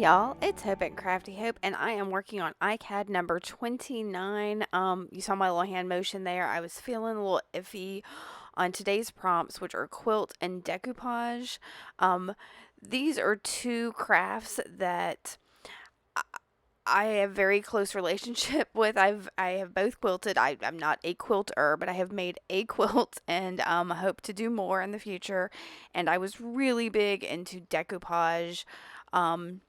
y'all, it's Hope at Crafty Hope, and I am working on ICAD number 29. You saw my little hand motion there. I was feeling a little iffy on today's prompts, which are quilt and decoupage. These are two crafts that I have very close relationship with. I have both quilted. I'm not a quilter, but I have made a quilt, and I hope to do more in the future. And I was really big into decoupage. Um,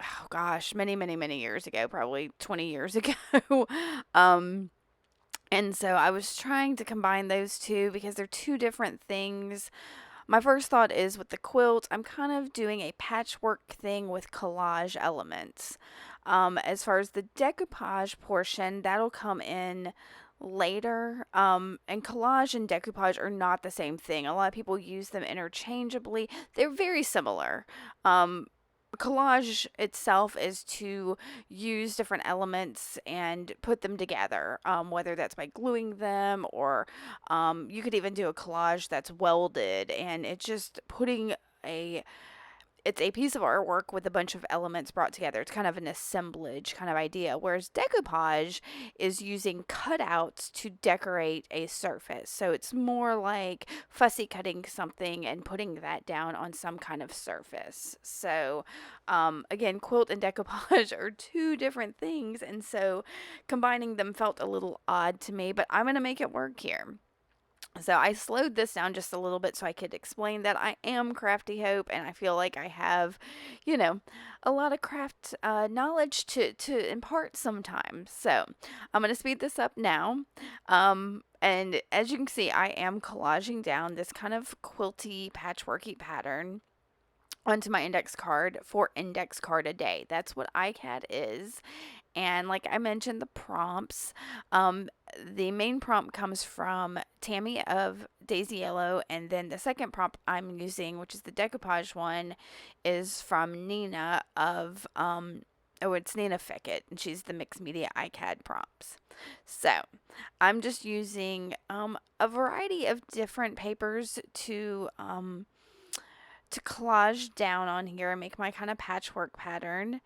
oh gosh, many years ago, probably 20 years ago. um, and so I was trying to combine those two because they're two different things. My first thought is with the quilt, I'm kind of doing a patchwork thing with collage elements. As far as the decoupage portion, that'll come in later. And collage and decoupage are not the same thing. A lot of people use them interchangeably. They're very similar. Um, Collage itself is to use different elements and put them together, whether that's by gluing them or you could even do a collage that's welded, and it's just putting a it's a piece of artwork with a bunch of elements brought together. It's kind of an assemblage kind of idea. Whereas decoupage is using cutouts to decorate a surface. So it's more like fussy cutting something and putting that down on some kind of surface. So, again, quilt and decoupage are two different things. And so combining them felt a little odd to me, but I'm going to make it work here. So I slowed this down just a little bit so I could explain that I am Crafty Hope, and I feel like I have, you know, a lot of craft knowledge to impart sometimes. So I'm going to speed this up now. And as you can see, I am collaging down this kind of quilty, patchworky pattern onto my index card for index card a day. That's what ICAD is. And like I mentioned, the prompts, the main prompt comes from Tammy of Daisy Yellow, and then the second prompt I'm using, which is the decoupage one, is from Nina of it's Nina Fickett, and she's the mixed media ICAD prompts. So I'm just using a variety of different papers to collage down on here and make my kind of patchwork pattern.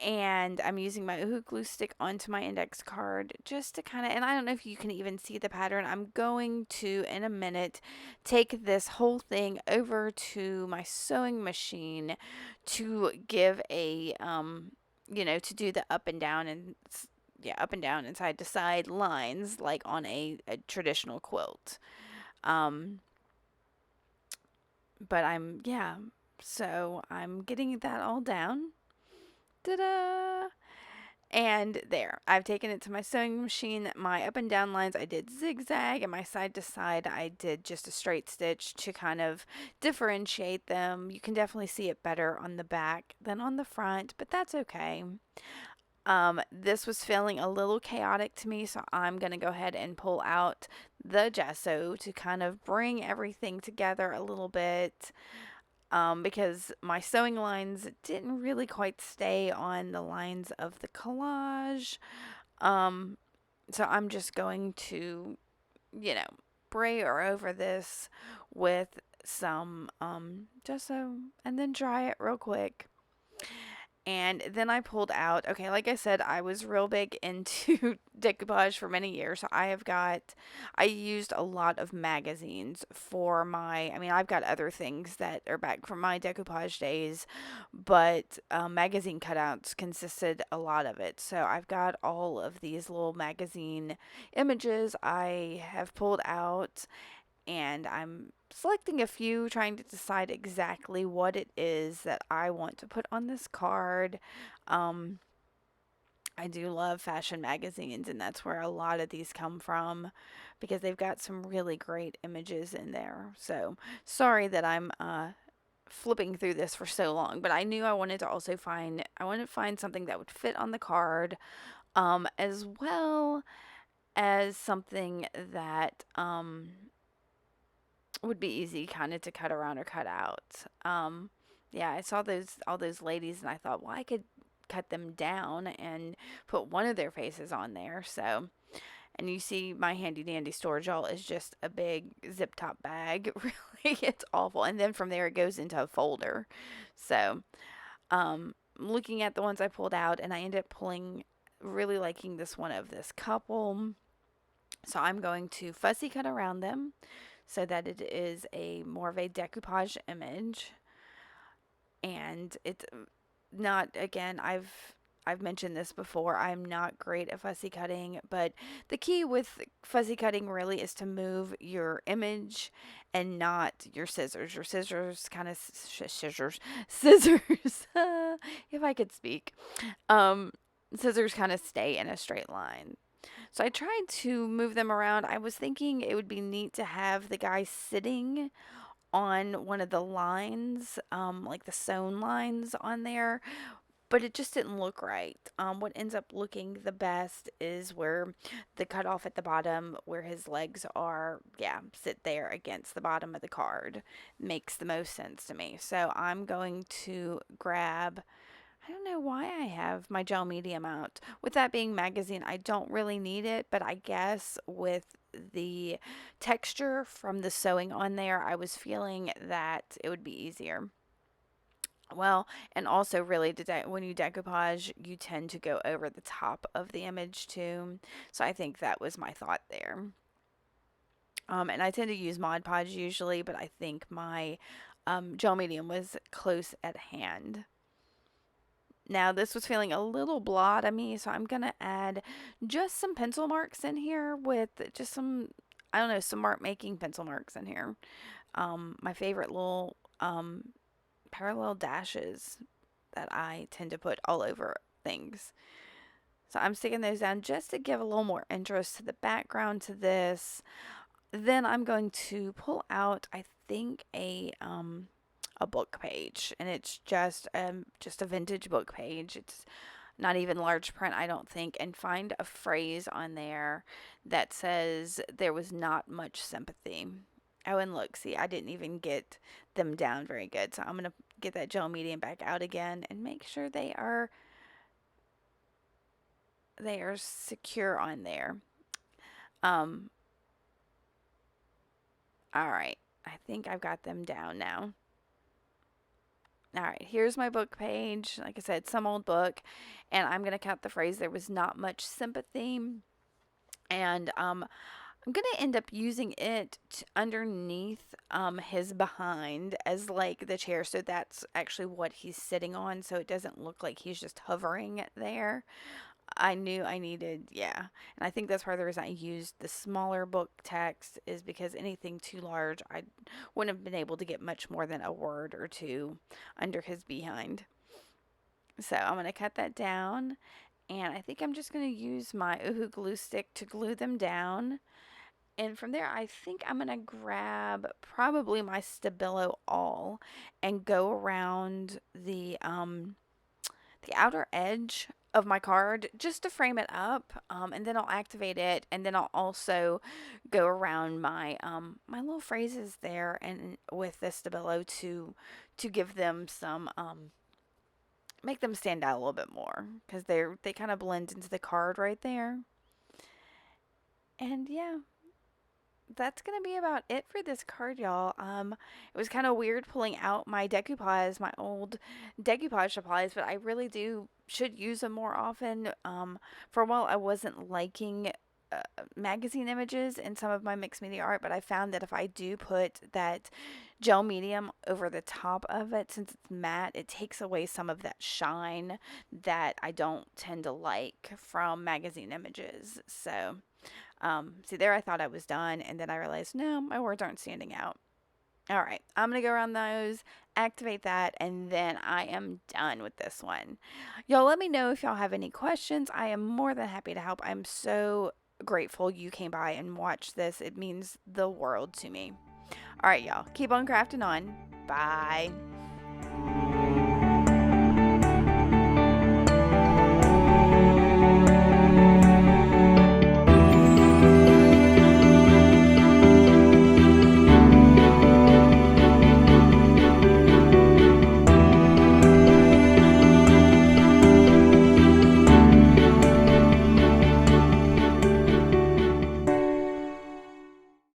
And I'm using my Uhu glue stick onto my index card just to kind of, and I don't know if you can even see the pattern. I'm going to, in a minute, take this whole thing over to my sewing machine to give to do the up and down and, yeah, up and down and side to side lines like on a traditional quilt. Um, so I'm getting that all down. Ta-da! And there, I've taken it to my sewing machine. My up and down lines I did zigzag, and my side to side I did just a straight stitch to kind of differentiate them. You can definitely see it better on the back than on the front, but that's okay. This was feeling a little chaotic to me, so I'm going to go ahead and pull out the gesso to kind of bring everything together a little bit. Because my sewing lines didn't really quite stay on the lines of the collage. So I'm just going to, brayer over this with some gesso and then dry it real quick. And then I pulled out, okay, like I said, I was real big into decoupage for many years. So I used a lot of magazines for I've got other things that are back from my decoupage days, but magazine cutouts consisted a lot of it. So I've got all of these little magazine images I have pulled out, and I'm selecting a few, trying to decide exactly what it is that I want to put on this card. I do love fashion magazines, and that's where a lot of these come from because they've got some really great images in there. So sorry that I'm flipping through this for so long, but I knew I wanted to find something that would fit on the card, as well as something that would be easy kind of to cut around or cut out. Yeah, I saw all those ladies, and I thought, well, I could cut them down and put one of their faces on there. So, and you see my handy dandy storage all is just a big zip top bag. Really, it's awful. And then from there it goes into a folder. So, looking at the ones I pulled out, and I ended up pulling, really liking this one of this couple. So I'm going to fussy cut around them so that it is a more of a decoupage image. And it's not, again, I've mentioned this before. I'm not great at fussy cutting, but the key with fussy cutting really is to move your image and not your scissors. Your scissors kind of scissors. If I could speak, um, scissors kind of stay in a straight line. So I tried to move them around. I was thinking it would be neat to have the guy sitting on one of the lines, like the sewn lines on there, but it just didn't look right. What ends up looking the best is where the cutoff at the bottom, where his legs are, yeah, sit there against the bottom of the card. Makes the most sense to me. So I'm going to grab, I don't know why I have my gel medium out. With that being magazine, I don't really need it, but I guess with the texture from the sewing on there, I was feeling that it would be easier. Well, and also really when you decoupage, you tend to go over the top of the image too. So I think that was my thought there. And I tend to use Mod Podge usually, but I think my gel medium was close at hand. Now this was feeling a little blah to me, so I'm going to add just some pencil marks in here with just some, I don't know, some mark making pencil marks in here. My favorite little parallel dashes that I tend to put all over things. So I'm sticking those down just to give a little more interest to the background to this. Then I'm going to pull out, I think, a book page, and it's just a vintage book page. It's not even large print, I don't think, and find a phrase on there that says there was not much sympathy. Oh, and look, see, I didn't even get them down very good, so I'm gonna get that gel medium back out again and make sure they are secure on there. All right, I think I've got them down now. All right, here's my book page. Like I said, some old book, and I'm going to cut the phrase there was not much sympathy. And I'm going to end up using it underneath his behind as like the chair. So that's actually what he's sitting on. So it doesn't look like he's just hovering there. I knew I needed, yeah. And I think that's part of the reason I used the smaller book text is because anything too large, I wouldn't have been able to get much more than a word or two under his behind. So I'm going to cut that down. And I think I'm just going to use my Uhu glue stick to glue them down. And from there, I think I'm going to grab probably my Stabilo All and go around the outer edge of my card just to frame it up, and then I'll activate it, and then I'll also go around my my little phrases there and with the Stabilo to give them some make them stand out a little bit more because they kind of blend into the card right there. And yeah, that's gonna be about it for this card, y'all. It was kind of weird pulling out my decoupage, my old decoupage supplies, but I really should use them more often. For a while, I wasn't liking magazine images in some of my mixed media art, but I found that if I do put that gel medium over the top of it, since it's matte, it takes away some of that shine that I don't tend to like from magazine images. So see there, I thought I was done, and then I realized, no, my words aren't standing out. All right, I'm going to go around those, activate that, and then I am done with this one. Y'all let me know if y'all have any questions. I am more than happy to help. I'm so grateful you came by and watched this. It means the world to me. All right, y'all, keep on crafting on. Bye.